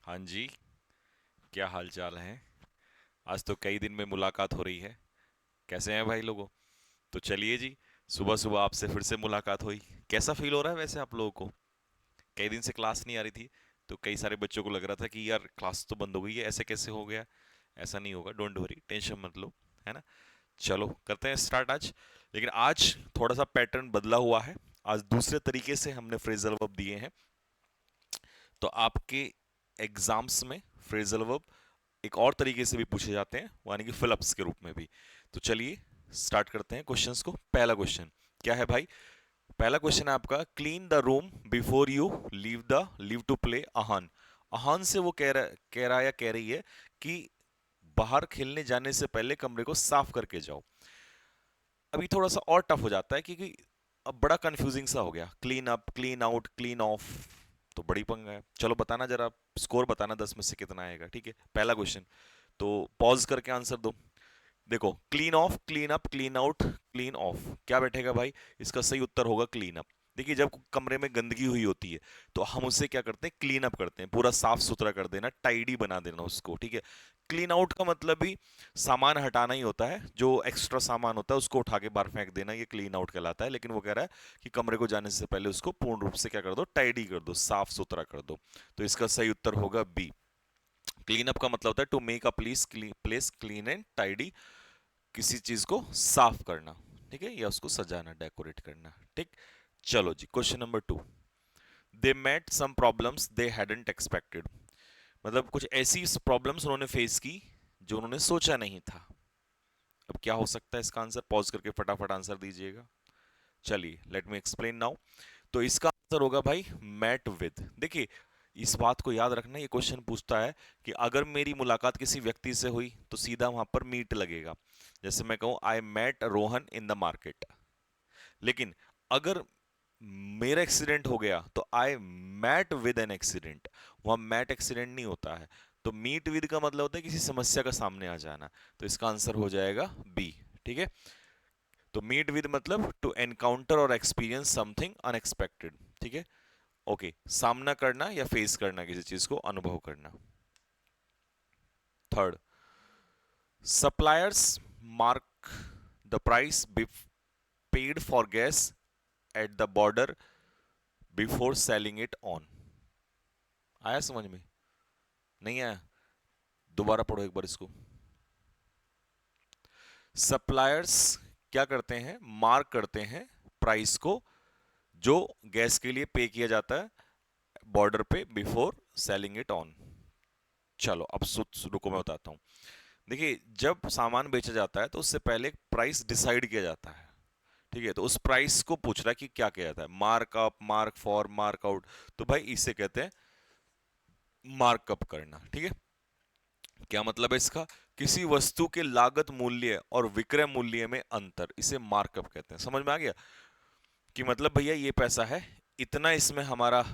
हाँ जी। क्या हाल चाल है? आज तो कई दिन में मुलाकात हो रही है। कैसे हैं भाई लोगों? तो चलिए जी, सुबह सुबह आपसे फिर से मुलाकात हुई। कैसा फील हो रहा है वैसे आप लोगों को? कई दिन से क्लास नहीं आ रही थी, तो कई सारे बच्चों को लग रहा था कि यार क्लास तो बंद हो गई है, ऐसे कैसे हो गया? ऐसा नहीं होगा, डोंट वरी, टेंशन मत लो, है ना। चलो करते हैं स्टार्ट आज। लेकिन आज थोड़ा सा पैटर्न बदला हुआ है। आज दूसरे तरीके से हमने फ्रेजल वर्ब दिए हैं। तो आपके एग्जाम्स में फ्रेजल वर्ब एक और तरीके से भी पूछे जाते हैं, यानी कि फिलअप्स के रूप में भी। तो चलिए स्टार्ट करते हैं क्वेश्चंस को। पहला क्वेश्चन क्या है भाई? पहला क्वेश्चन है आपका, clean the room before you leave to play Ahan. Ahan से वो कह रहा या कह रही है कि बाहर खेलने जाने से पहले कमरे को साफ करके जाओ। अभी थोड़ा सा और टफ हो जाता है क्योंकि अब बड़ा कंफ्यूजिंग सा हो गया, clean up, clean out, clean of. तो बड़ी पंगा है। चलो बताना जरा, स्कोर बताना 10 में से कितना आएगा, ठीक है? पहला क्वेश्चन, तो पॉज करके आंसर दो। देखो, clean of, clean up, clean out, clean of, क्या बैठेगा भाई? इसका सही उत्तर होगा क्लीन अप। देखिए, जब कमरे में गंदगी हुई होती है तो हम उसे क्या करते हैं? क्लीन अप करते हैं, पूरा साफ सुथरा कर देना, टाइडी बना देना उसको, ठीक है। क्लीन आउट का मतलब भी सामान हटाना ही होता है, जो एक्स्ट्रा सामान होता है उसको उठा के बाहर फेंक देना, ये क्लीन आउट कहलाता है। लेकिन वो कह रहा है कि कमरे को जाने से पहले उसको पूर्ण रूप से क्या कर दो? टाइडी कर दो, साफ सुथरा कर दो। तो इसका सही उत्तर होगा बी। क्लीन अप का मतलब होता है to make a place clean and tidy, किसी चीज को साफ करना, ठीक है, या उसको सजाना, डेकोरेट करना, ठीक। चलो जी, question number 2। They met some problems they hadn't expected. मतलब कुछ ऐसी प्रॉब्लम्स उन्होंने फेस की जो उन्होंने सोचा नहीं था। अब क्या हो सकता है इसका आंसर? पॉज करके फटाफट आंसर दीजिएगा। चलिए, लेट मी एक्सप्लेन नाउ। तो इसका आंसर होगा भाई मैट विद। देखिए, इस बात को याद रखना, ये क्वेश्चन पूछता है कि अगर मेरी मुलाकात किसी व्यक्ति से हुई तो सीधा वहां पर मीट लगेगा। जैसे मैं कहूं, I met Rohan in the market. लेकिन अगर मेरा एक्सीडेंट हो गया तो I met with an accident. वहां मैट एक्सीडेंट नहीं होता है। तो मीट विद का मतलब होता है किसी समस्या का सामने आ जाना। तो इसका आंसर हो जाएगा बी, ठीक है। तो मीट विद मतलब टू एनकाउंटर और एक्सपीरियंस समथिंग अनएक्सपेक्टेड, ठीक है। ओके, सामना करना या फेस करना, किसी चीज को अनुभव करना। Third, suppliers mark the price paid for gas at the border before selling it on. आया समझ में? नहीं आया? दोबारा पढ़ो एक बार इसको। सप्लायर्स क्या करते हैं? मार्क करते हैं प्राइस को जो गैस के लिए पे किया जाता है बॉर्डर पे, बिफोर सेलिंग इट ऑन। चलो अब रुको, मैं बताता हूं। देखिए, जब सामान बेचा जाता है तो उससे पहले प्राइस डिसाइड किया जाता है, ठीक है। तो उस प्राइस को पूछ रहा है कि क्या किया जाता है, mark up, mark for, mark out. तो भाई इसे कहते हैं मार्कअप करना, ठीक है। क्या मतलब है इसका? किसी वस्तु के लागत मूल्य और विक्रय मूल्य में अंतर, इसे मार्कअप कहते हैं। समझ में आ गया? कि मतलब भैया ये पैसा है, इतना इसमें हमारा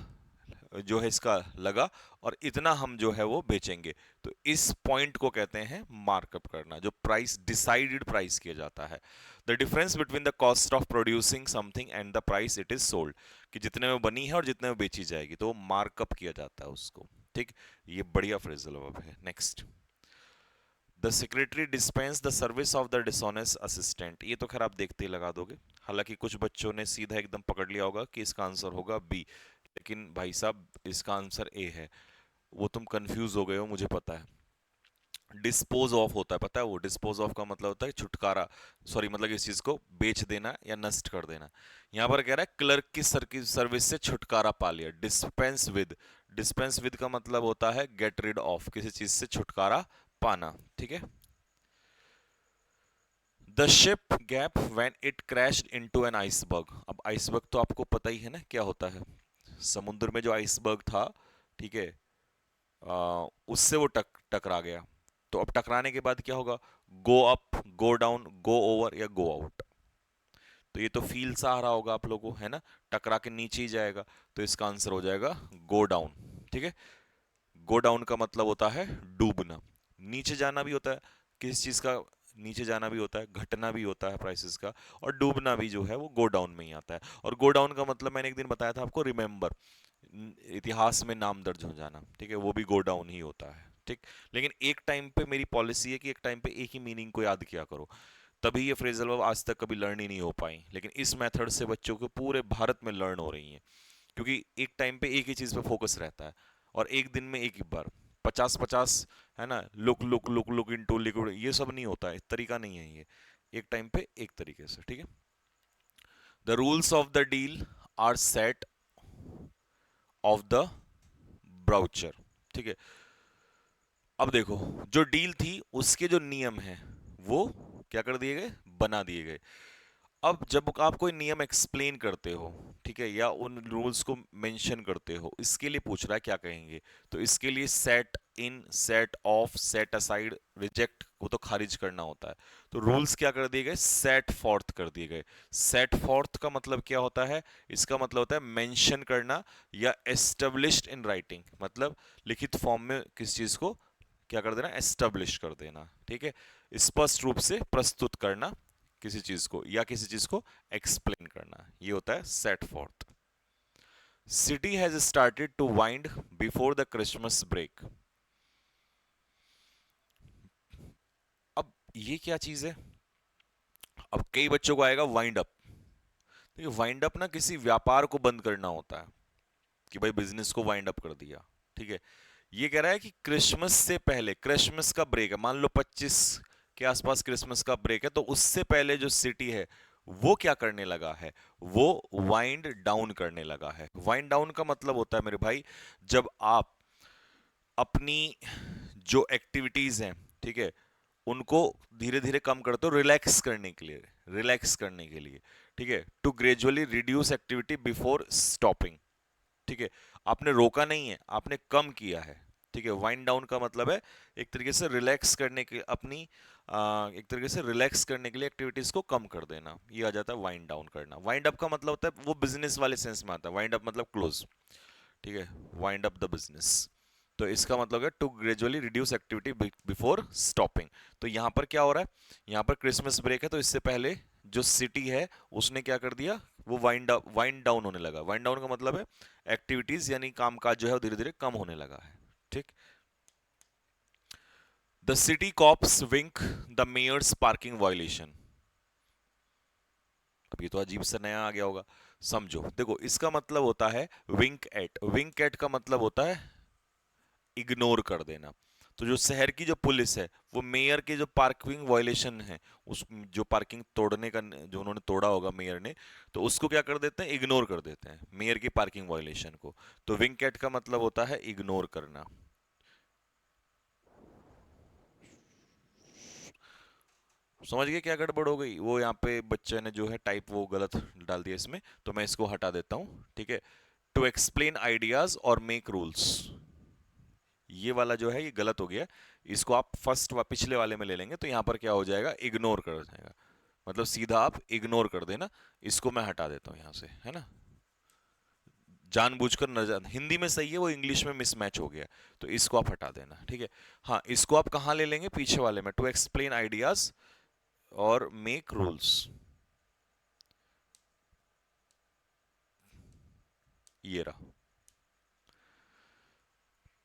जो है इसका लगा, और इतना हम जो है वो बेचेंगे। तो इस पॉइंट को कहते हैं मार्कअप करना, जो प्राइस डिसाइडेड प्राइस किया जाता है। The difference between the cost of producing something and the price it is sold, कि जितने में बनी है और जितने में बेची जाएगी, तो मार्कअप किया जाता है उसको, ठीक। ये बढ़िया फ्रेजल वर्ब है। Next, the secretary dispense the service of the dishonest assistant. ये तो खैर आप देखते ही लगा दोगे, हालांकि कुछ बच्चों ने सीधा एकदम पकड़ लिया होगा कि इसका आंसर होगा बी। लेकिन भाई साहब, इसका आंसर ए है। वो तुम कंफ्यूज हो गए हो, मुझे पता है। डिस्पोज ऑफ होता है, पता है? वो डिस्पोज ऑफ का मतलब होता है छुटकारा, सॉरी, मतलब इस चीज को बेच देना या नष्ट कर देना। यहां पर कह रहा है क्लर्क की सर्विस से छुटकारा पा लिया। डिस्पेंस विद का मतलब होता है गेट रिड ऑफ, किसी चीज से छुटकारा पाना, ठीक है। The ship gap when it crashed into an iceberg. अब आइसबर्ग तो आपको पता ही है ना क्या होता है। समुद्र में जो आइसबर्ग था, ठीक है, उससे वो टकरा गया। तो अब टकराने के बाद क्या होगा? Go up, go down, go over या गो आउट। तो ये तो फील सा आ रहा होगा आप लोगों को, है ना। टकरा के नीचे ही जाएगा। तो इसका आंसर हो जाएगा गो डाउन, ठीक है। गो डाउन का मतलब होता है डूबना। नीचे जाना भी होता है किस चीज का? नीचे जाना भी होता है, घटना भी होता है प्राइसेस का, और डूबना भी जो है वो गो डाउन में ही आता है। और गो डाउन का मतलब मैंने एक दिन बताया था आपको, रिमेंबर, इतिहास में नाम दर्ज हो जाना, ठीक है, वो भी गो डाउन ही होता है, ठीक। लेकिन एक टाइम पे मेरी पॉलिसी है कि एक टाइम पे एक ही मीनिंग को याद किया करो, तभी ये फ्रेजल वर्ब आज तक कभी लर्न ही नहीं हो पाई, लेकिन इस मेथड से बच्चों को पूरे भारत में लर्न हो रही हैं, क्योंकि एक टाइम पे एक ही चीज पे फोकस रहता है, और एक दिन में एक ही बार 50-50, है ना, look look look look into liquid, ये सब नहीं होता है, तरीका नहीं है ये, एक टाइम पे एक तरीके से, ठीक है। The rules of the deal are set of the brochure, ठीक है। अब देखो, जो डील थी उसके जो नियम हैं वो क्या कर दिए गए, बना दिए गए। अब जब आप कोई नियम एक्सप्लेन करते हो, ठीक है, या उन रूल्स को मेंशन करते हो, इसके लिए पूछ रहा है क्या कहेंगे, तो इसके लिए set in, set of, set aside, reject को तो खारिज करना होता है, तो रूल्स क्या कर दिए गए, सेट फॉर्थ कर दिए गए। सेट फॉर्थ का मतलब क्या होता है, इसका मतलब होता है मेंशन करना, या एस्टेब्लिश्ड इन राइटिंग, मतलब लिखित फॉर्म में किस चीज को क्या कर देना, एस्टेब्लिश कर देना, ठीक है, स्पष्ट रूप से प्रस्तुत करना किसी चीज को, या किसी चीज को एक्सप्लेन करना, ये होता है set forth. City has started to wind before the Christmas break. अब ये क्या चीज है, अब कई बच्चों को आएगा वाइंड अप, तो वाइंड अप ना किसी व्यापार को बंद करना होता है, कि भाई बिजनेस को वाइंड अप कर दिया, ठीक है। ये कह रहा है कि क्रिसमस से पहले, क्रिसमस का ब्रेक है, मान लो 25 के आसपास क्रिसमस का ब्रेक है, तो उससे पहले जो सिटी है वो क्या करने लगा है, वो वाइंड डाउन करने लगा है। वाइंड डाउन का मतलब होता है मेरे भाई, जब आप अपनी जो एक्टिविटीज हैं, ठीक है, उनको धीरे धीरे कम करते हो रिलैक्स करने के लिए, रिलैक्स करने के लिए, ठीक है, to gradually reduce activity before stopping, ठीक है, आपने रोका नहीं है, आपने कम किया है, ठीक है। वाइंड डाउन का मतलब है एक तरीके से रिलैक्स करने के अपनी एक तरीके से रिलैक्स करने के लिए एक्टिविटीज को कम कर देना, ये आ जाता है वाइंड डाउन करना। वाइंड अप का मतलब होता है वो बिजनेस वाले सेंस में आता है, वाइंड अप मतलब क्लोज, ठीक है, वाइंड अप द बिजनेस, तो इसका मतलब है to gradually reduce activity before stopping. तो यहाँ पर क्या हो रहा है, यहाँ पर क्रिसमस ब्रेक है, तो इससे पहले जो सिटी है उसने क्या कर दिया, वो वाइंड डाउन होने लगा। वाइंड डाउन का मतलब है एक्टिविटीज यानी कामकाज जो है वो धीरे धीरे कम होने लगा है, ठीक। The city cops wink the mayor's parking violation. अब ये तो अजीब सा नया आ गया होगा, समझो, देखो इसका मतलब होता है विंक एट, विंक एट का मतलब होता है इग्नोर कर देना। तो जो शहर की जो पुलिस है वो मेयर के जो पार्किंग वायलेशन है, उस जो पार्किंग तोड़ने का जो उन्होंने तोड़ा होगा मेयर ने, तो उसको क्या कर देते हैं, इग्नोर कर देते हैं मेयर की पार्किंग वायलेशन को। तो विंक एट का मतलब होता है इग्नोर करना। समझ गए क्या गड़बड़ हो गई, वो यहाँ पे बच्चे ने जो है टाइप वो गलत डाल दिया इसमें, तो मैं इसको हटा देता हूँ, ठीक है। टू एक्सप्लेन आइडियाज और मेक रूल्स, ये वाला जो है ये गलत हो गया, इसको आप फर्स्ट पिछले वाले में ले लेंगे, तो यहाँ पर क्या हो जाएगा, इग्नोर कर जाएगा, मतलब सीधा आप इग्नोर कर देना। इसको मैं हटा देता हूँ यहाँ से, है ना, जानबूझकर नजर, हिंदी में सही है, वो इंग्लिश में मिसमैच हो गया, तो इसको आप हटा देना, ठीक है। हाँ, इसको आप कहाँ ले लेंगे, पीछे वाले में, टू एक्सप्लेन आइडियाज और मेक रूल्स, ये रहा।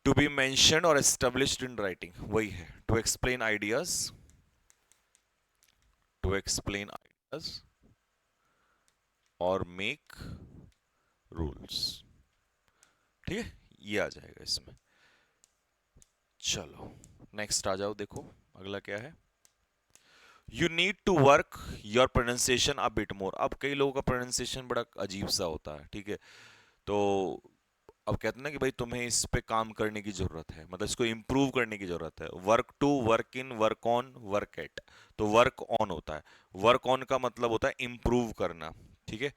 टू बी मेंशन और एस्टेब्लिश्ड इन राइटिंग, वही है, to explain ideas, to explain ideas और मेक रूल्स, ठीक है, ये आ जाएगा इसमें। चलो नेक्स्ट आ जाओ, देखो अगला क्या है, you need to work your pronunciation a bit more. अब कई लोगों का प्रोनाउंसिएशन बड़ा अजीब सा होता है, ठीक है, तो अब कहते हैं ना कि भाई तुम्हें इस पे काम करने की जरूरत है, मतलब इसको इंप्रूव करने की जरूरत है। Work to, work in, work on, work at, तो वर्क ऑन होता है, वर्क ऑन का मतलब होता है इंप्रूव करना, ठीक है,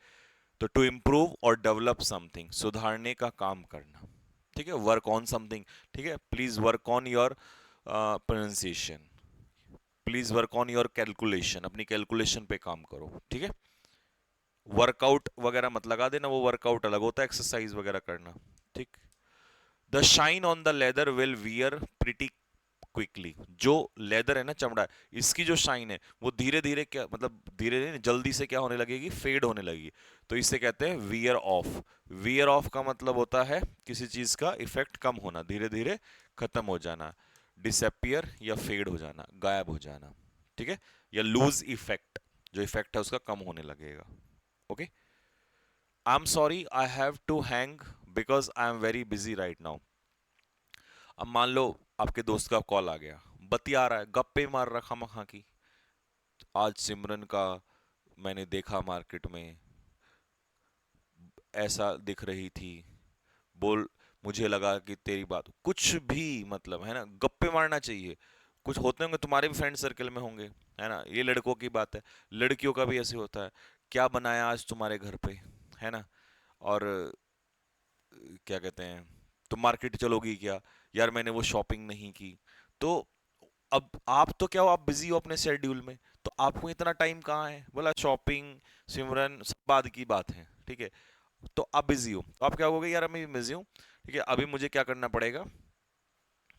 तो टू इंप्रूव और डेवलप समथिंग, सुधारने का काम करना, ठीक है, वर्क ऑन समथिंग, ठीक है, please work on your pronunciation, please work on your calculation, अपनी कैलकुलेशन पे काम करो, ठीक है। वर्कआउट वगैरह मत लगा देना, वो वर्कआउट अलग होता है, एक्सरसाइज वगैरह करना, ठीक। The shine on the leather will wear pretty quickly. जो लेदर है ना, चमड़ा है, इसकी जो शाइन है वो धीरे धीरे, क्या मतलब धीरे धीरे, जल्दी से क्या होने लगेगी, फेड होने लगेगी। तो इसे कहते हैं वियर ऑफ। वियर ऑफ का मतलब होता है किसी चीज का इफेक्ट कम होना, धीरे धीरे खत्म हो जाना, डिसअपियर या फेड हो जाना, गायब हो जाना, ठीक है। या लूज इफेक्ट, जो इफेक्ट है उसका कम होने लगेगा। Okay. I am sorry I have to hang because I am very busy right now. अब मान लो आपके दोस्त का कॉल आ गया, बतिया रहा है, गप्पे मार रहा खामखा की, आज सिमरन का मैंने देखा मार्केट में, ऐसा दिख रही थी, बोल, मुझे लगा कि तेरी बात, कुछ भी मतलब है ना, गप्पे मारना चाहिए। कुछ होते होंगे, तुम्हारे भी फ्रेंड सर्कल में होंगे, है ना, ये लड़कों की बात है, लड़कियों का भी ऐसे होता है, क्या बनाया आज तुम्हारे घर पे, है ना, और क्या कहते हैं, तुम मार्केट चलोगी क्या, यार मैंने वो शॉपिंग नहीं की। तो अब आप तो क्या हो, आप बिजी हो अपने शेड्यूल में, तो आपको इतना टाइम कहाँ है, बोला शॉपिंग, सिमरन सब बाद की बात है, ठीक है। तो आप बिजी हो, तो आप क्या कहोगे, यार मैं बिजी हूँ, ठीक है, अभी मुझे क्या करना पड़ेगा,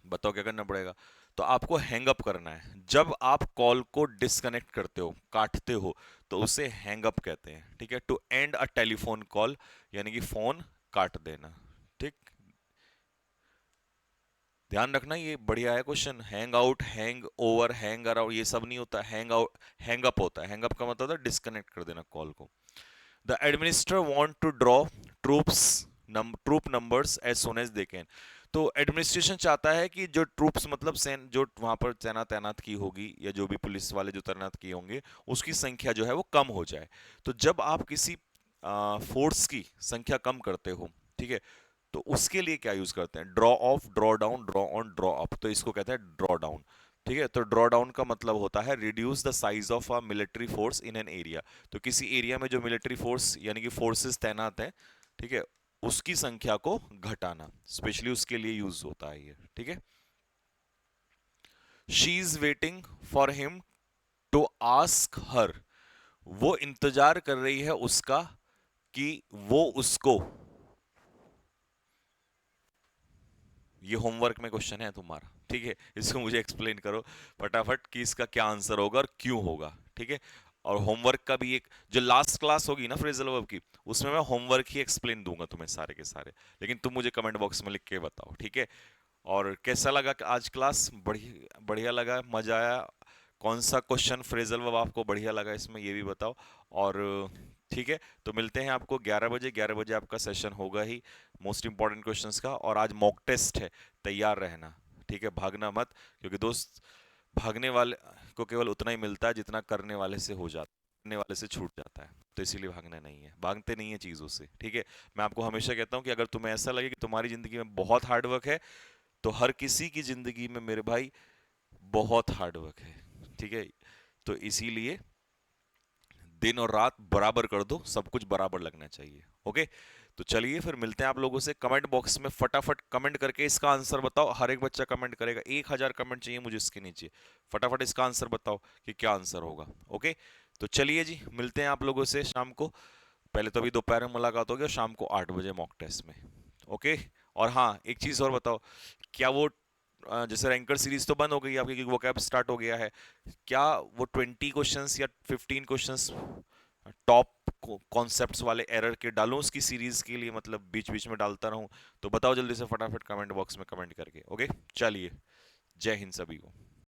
बताओ क्या करना पड़ेगा। तो आपको हैंग अप करना है। जब आप कॉल को डिस्कनेक्ट करते हो, काटते हो, तो उसे हैंग अप कहते हैं, ठीक है। To end a telephone call, यानी कि फोन काट देना, ठीक। ध्यान रखना, ये बढ़िया है question. Hang out, hang over, hang around, ये सब नहीं होता, हैंग आउट, हैंग अप होता है। हैंग अप का मतलब होता है डिस्कनेक्ट कर देना कॉल को। The administrator want to draw troops troop numbers as soon as they can. तो एडमिनिस्ट्रेशन चाहता है कि जो ट्रूप्स मतलब सैन, जो वहां पर सेना तैनात की होगी, या जो भी पुलिस वाले जो तैनात किए होंगे, उसकी संख्या जो है वो कम हो जाए। तो जब आप किसी फोर्स की संख्या कम करते हो, ठीक है, तो उसके लिए क्या यूज करते हैं, draw of, draw down, draw on, draw up. तो इसको कहते हैं ड्रॉ डाउन, ठीक है। तो ड्रॉ डाउन का मतलब होता है reduce the size of a military force in an area. तो किसी एरिया में जो मिलिट्री फोर्स यानी कि फोर्सेस तैनात हैं, ठीक है, उसकी संख्या को घटाना, स्पेशली उसके लिए यूज होता है ये, ठीक है। She is waiting for him to ask her, वो इंतजार कर रही है उसका कि वो उसको, ये होमवर्क में क्वेश्चन है तुम्हारा, ठीक है, इसको मुझे एक्सप्लेन करो फटाफट कि इसका क्या आंसर होगा और क्यों होगा, ठीक है। और होमवर्क का भी एक, जो लास्ट क्लास होगी ना फ्रेजल वर्ब की, उसमें मैं होमवर्क ही एक्सप्लेन दूंगा तुम्हें सारे के सारे, लेकिन तुम मुझे कमेंट बॉक्स में लिख के बताओ, ठीक है। और कैसा लगा कि आज क्लास, बढ़िया बढ़िया लगा, मजा आया, कौन सा क्वेश्चन फ्रेजल वर्ब आपको बढ़िया लगा इसमें, ये भी बताओ। और ठीक है, तो मिलते हैं आपको 11 बजे। 11 बजे आपका सेशन होगा ही मोस्ट इंपॉर्टेंट क्वेश्चंस का, और आज मॉक टेस्ट है, तैयार रहना, ठीक है, भागना मत, क्योंकि दोस्त, भागने वाले को केवल उतना ही मिलता है जितना करने वाले से हो जाता है, करने वाले से छूट जाता है। तो इसीलिए भागना नहीं है, भागते नहीं है चीज़ों से, ठीक है। मैं आपको हमेशा कहता हूँ कि अगर तुम्हें ऐसा लगे कि तुम्हारी ज़िंदगी में बहुत हार्डवर्क है, तो हर किसी की ज़िंदगी में मेरे भाई बहुत हार्डवर्क है, ठीक है। तो इसीलिए दिन और रात बराबर कर दो, सब कुछ बराबर लगना चाहिए, ओके। तो चलिए फिर मिलते हैं आप लोगों से। कमेंट बॉक्स में फटाफट कमेंट करके इसका आंसर बताओ, हर एक बच्चा कमेंट करेगा, 1000 कमेंट चाहिए मुझे इसके नीचे। फटाफट इसका आंसर बताओ कि क्या आंसर होगा, ओके। तो चलिए जी, मिलते हैं आप लोगों से शाम को। पहले तो अभी दोपहर में मुलाकात होगी, और शाम को 8 बजे मॉक टेस्ट में, ओके। और हाँ, एक चीज़ और बताओ, क्या वो जैसे रैंकर सीरीज तो बंद हो गई है आपकी, वो कैब स्टार्ट हो गया है, क्या वो 20 क्वेश्चंस या 15 क्वेश्चंस टॉप कॉन्सेप्ट्स वाले एरर के डालूं उसकी सीरीज के लिए, मतलब बीच बीच में डालता रहूं? तो बताओ जल्दी से फटाफट कमेंट बॉक्स में कमेंट करके, ओके। चलिए, जय हिंद सभी को।